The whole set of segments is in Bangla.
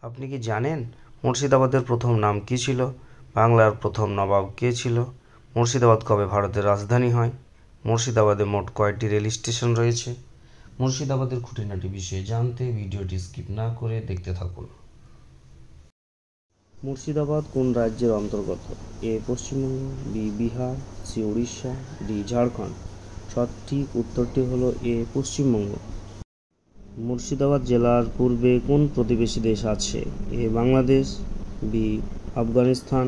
আপনি কি জানেন মুর্শিদাবাদের প্রথম নাম কী ছিল? বাংলার প্রথম নবাব কে ছিল? মুর্শিদাবাদ কবে ভারতের রাজধানী হয়? মুর্শিদাবাদে মোট কয়টি রেল স্টেশন রয়েছে? মুর্শিদাবাদের খুঁটিনাটি বিষয়ে জানতে ভিডিওটি স্কিপ না করে দেখতে থাকুন। মুর্শিদাবাদ কোন রাজ্যের অন্তর্গত? A Paschimbanga, B Bihar, C Orissa, D Jharkhand. সঠিক উত্তরটি হলো এ পশ্চিমবঙ্গ। মুর্শিদাবাদ জেলার পূর্বে কোন প্রতিবেশী দেশ আছে? A Bangladesh, B Afghanistan,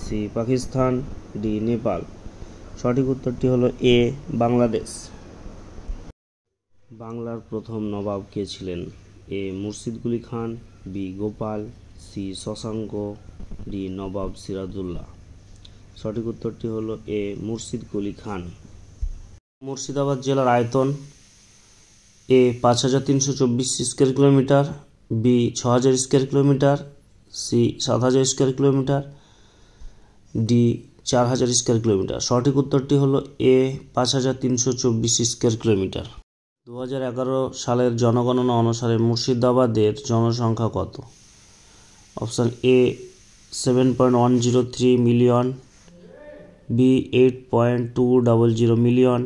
C Pakistan, D Nepal. সঠিক উত্তরটি হলো এ বাংলাদেশ। বাংলার প্রথম নবাব কে ছিলেন? A Murshid Quli Khan, B Gopal, C Shashanka, D Nawab Sirajuddaulah. সঠিক উত্তরটি হলো এ মুর্শিদকুলি খান। মুর্শিদাবাদ জেলার আয়তন: এ ৫,৩২৪ স্কোয়ার কিলোমিটার, বি ৬,০০০ স্কোয়ার কিলোমিটার, সি ৭,০০০ স্কোয়ার কিলোমিটার, ডি ৪,০০০ স্কোয়ার কিলোমিটার। সঠিক উত্তরটি হলো এ ৫,৩২৪ স্কোয়ার কিলোমিটার। ২০১১ সালের জনগণনা অনুসারে মুর্শিদাবাদের জনসংখ্যা কত? Option A 7.103 million, B 8.200 million,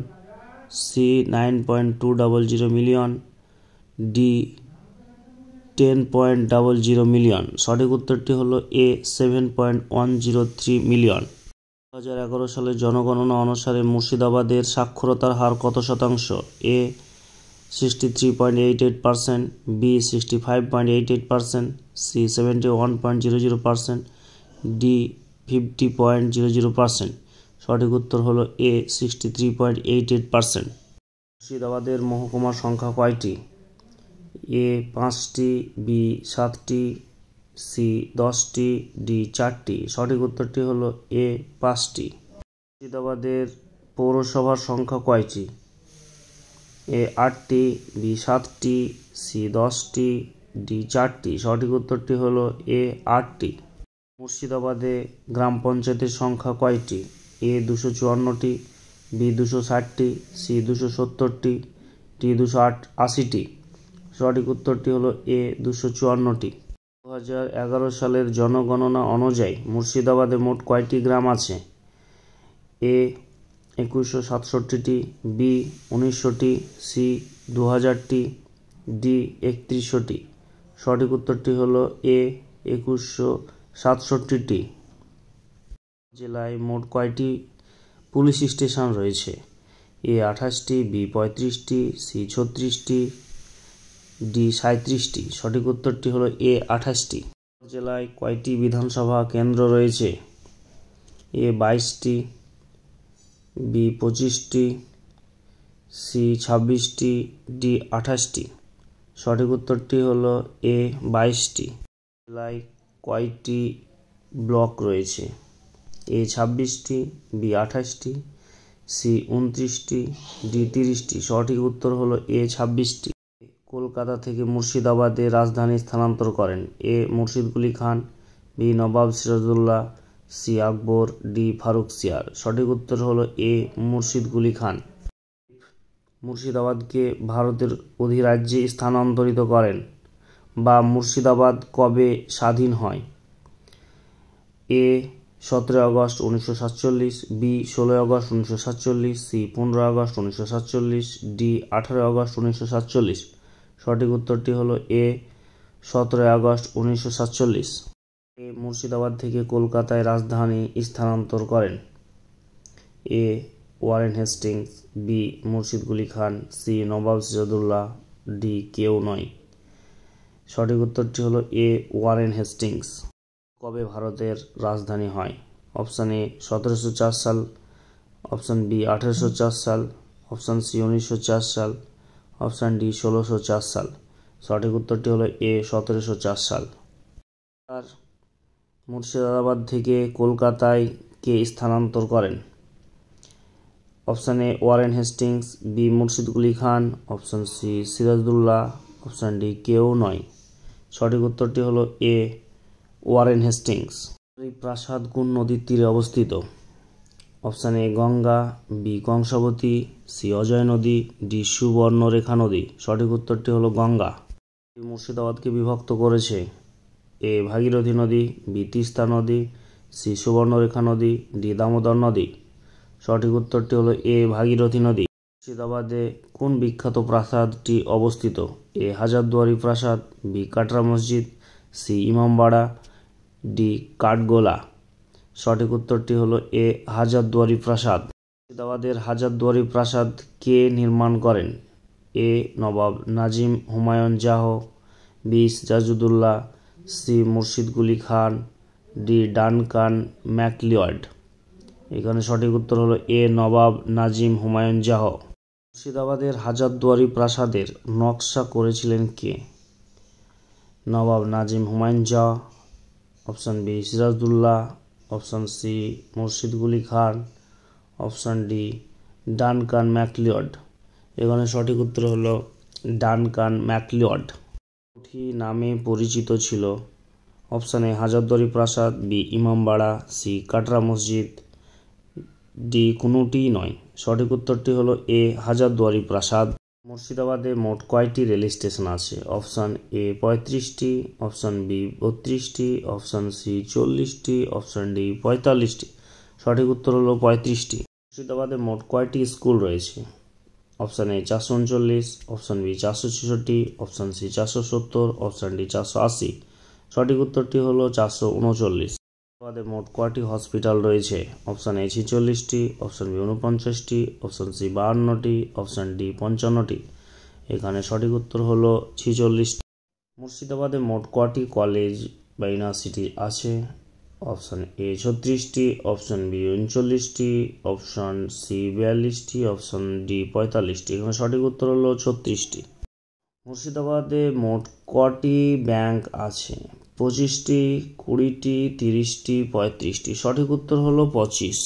C 9.200 million, D 10.00 million. সঠিক উত্তরটি হলো এ 7.103 মিলিয়ন। ২০১১ সালের জনগণনা অনুসারে মুর্শিদাবাদের সাক্ষরতার হার কত শতাংশ? এ 63.88%, বি 65.88%, সি 71.00%, ডি 50.00%। সঠিক উত্তর হলো এ 63.88%। মুর্শিদাবাদের মহকুমার সংখ্যা কয়টি? এ 5টি, বি 7টি, সি 10টি, ডি 4টি। সঠিক উত্তরটি হলো এ 5টি। মুর্শিদাবাদের পৌরসভার সংখ্যা কয়টি? এ 8টি, বি 7টি, সি 10টি, ডি 4টি। সঠিক উত্তরটি হলো এ 8টি। মুর্শিদাবাদে গ্রাম পঞ্চায়েতের সংখ্যা কয়টি? এ 254টি, বি 260টি, সি 270টি, ডি 280টি। সঠিক উত্তরটি হলো এ 254টি। ২০১১ সালের জনগণনা অনুযায়ী মুর্শিদাবাদে মোট কয়টি গ্রাম আছে? এ 2167টি, বি 1900টি, সি 2000টি, ডি 3100টি। সঠিক উত্তরটি হলো এ 2167টি। জেলায় মোট কয়টি পুলিশ স্টেশন রয়েছে? এ 28টি, বি 35টি, সি 36টি, ডি 37টি। সঠিক উত্তরটি হলো এ 28টি। জেলায় কয়টি বিধানসভা কেন্দ্র রয়েছে? এ 22টি, বি 25টি, সি 26টি, ডি 28টি। সঠিক উত্তরটি হলো এ 22টি। জেলায় কয়টি ব্লক রয়েছে? এ 26টি, বি 28টি, সি 29টি, ডি 30টি। সঠিক উত্তর হলো এ 26টি। কলকাতা থেকে মুর্শিদাবাদে রাজধানী স্থানান্তর করেন? এ মুর্শিদকুলি খান, বি নবাব সিরাজউদ্দৌলা, সি আকবর, ডি ফারুকসিয়ার। সঠিক উত্তর হলো এ মুর্শিদকুলি খান। মুর্শিদাবাদকে ভারতের অধিরাজ্যে স্থানান্তরিত করেন বা মুর্শিদাবাদ কবে স্বাধীন হয়? A 17 August 1947, B 16 August 1947, C 15 August 1947, D 18 August 1947। সঠিক উত্তরটি হলো এ 17 আগস্ট 1947। এ মুর্শিদাবাদ থেকে কলকাতায় রাজধানী স্থানান্তর করেন? এ ওয়ারেন হেস্টিংস, বি মুর্শিদকুলি খান, সি নবাব সিরাজউদ্দৌলা, ডি কেউ নয়। সঠিক উত্তরটি হলো এ ওয়ারেন হেস্টিংস। কবে ভারতের রাজধানী হয়? অপশান এ 1704 সাল, অপশান বি 1804 সাল, অপশান সি 1904 সাল, অপশান ডি 1604 সাল। সঠিক উত্তরটি হলো এ 1704 সাল। আর মুর্শিদাবাদ থেকে কলকাতায় কে স্থানান্তর করেন? Option A Warren Hastings, B Murshid Quli Khan, option C Sirajuddaula, option D কেউ নয়। সঠিক উত্তরটি হলো এ ওয়ারেন হেস্টিংস। এই প্রাসাদ কোন নদীর তীরে অবস্থিত? Option A Ganga, B Kangsabati, C Ajay নদী, ডি সুবর্ণরেখা নদী। সঠিক উত্তরটি হলো গঙ্গা। মুর্শিদাবাদকে বিভক্ত করেছে? এ ভাগীরথী নদী, বি তিস্তা নদী, সি সুবর্ণরেখা নদী, ডি দামোদর নদী। সঠিক উত্তরটি হলো এ ভাগীরথী নদী। মুর্শিদাবাদে কোন বিখ্যাত প্রাসাদটি অবস্থিত? এ হাজারদুয়ারি প্রাসাদ, বি কাটরা মসজিদ, সি ইমামবাড়া, ডি কাঠগোলা। সঠিক উত্তরটি হলো এ হাজারদুয়ারি প্রাসাদ। মুর্শিদাবাদের হাজারদুয়ারি প্রাসাদ কে নির্মাণ করেন? এ নবাব নাজিম হুমায়ুন শাহ, বি সিরাজউদ্দৌলা, সি মুর্শিদ কুলি খান, ডি ডানকান ম্যাকলিওড। এখানে সঠিক উত্তর হলো এ নবাব নাজিম হুমায়ুন শাহ। মুর্শিদাবাদের হাজারদুয়ারি প্রাসাদের নকশা করেছিলেন কে? Nawab Nazim Humayun Shah, option B Sirajuddaulah, option C Murshid Quli Khan, option D Duncan McLeod. এখানে সঠিক উত্তর হলো ডানকান ম্যাকলিওড। কোনটি নামে পরিচিত ছিল? অপশন এ হাজারদুয়ারি প্রাসাদ, বি ইমামবাড়া, সি কাটরা মসজিদ, ডি কোনোটিই নয়। সঠিক উত্তরটি হলো এ হাজারদুয়ারি প্রাসাদ। মুর্শিদাবাদে মোট কয়টি রেল স্টেশন আছে? অপশন এ 35টি, অপশন বি 32টি, অপশন সি 40টি, অপশন ডি 45টি। সঠিক উত্তর হলো 35টি। মুর্শিদাবাদে মোট কয়টি স্কুল রয়েছে? Option A 439, option B 466, option C 470, option D 480। সঠিক উত্তরটি হলো 439। মুর্শিদাবাদে মোট কয়টি হসপিটাল রয়েছে? অপশন এ 46টি, অপশন বি 49টি, অপশন সি 52টি, অপশন ডি 55টি। এখানে সঠিক উত্তর হলো 46টি। মুর্শিদাবাদে মোট কয়টি কলেজ বা ইউনিভার্সিটি আছে? অপশন এ 36টি, অপশন বি 39টি, অপশন সি 42টি, অপশন ডি 45টি। এখানে সঠিক উত্তর হলো 36টি। মুর্শিদাবাদে মোট কটি ব্যাংক আছে? 25টি, 20টি, 30টি, 35টি। সঠিক উত্তর হলো 25।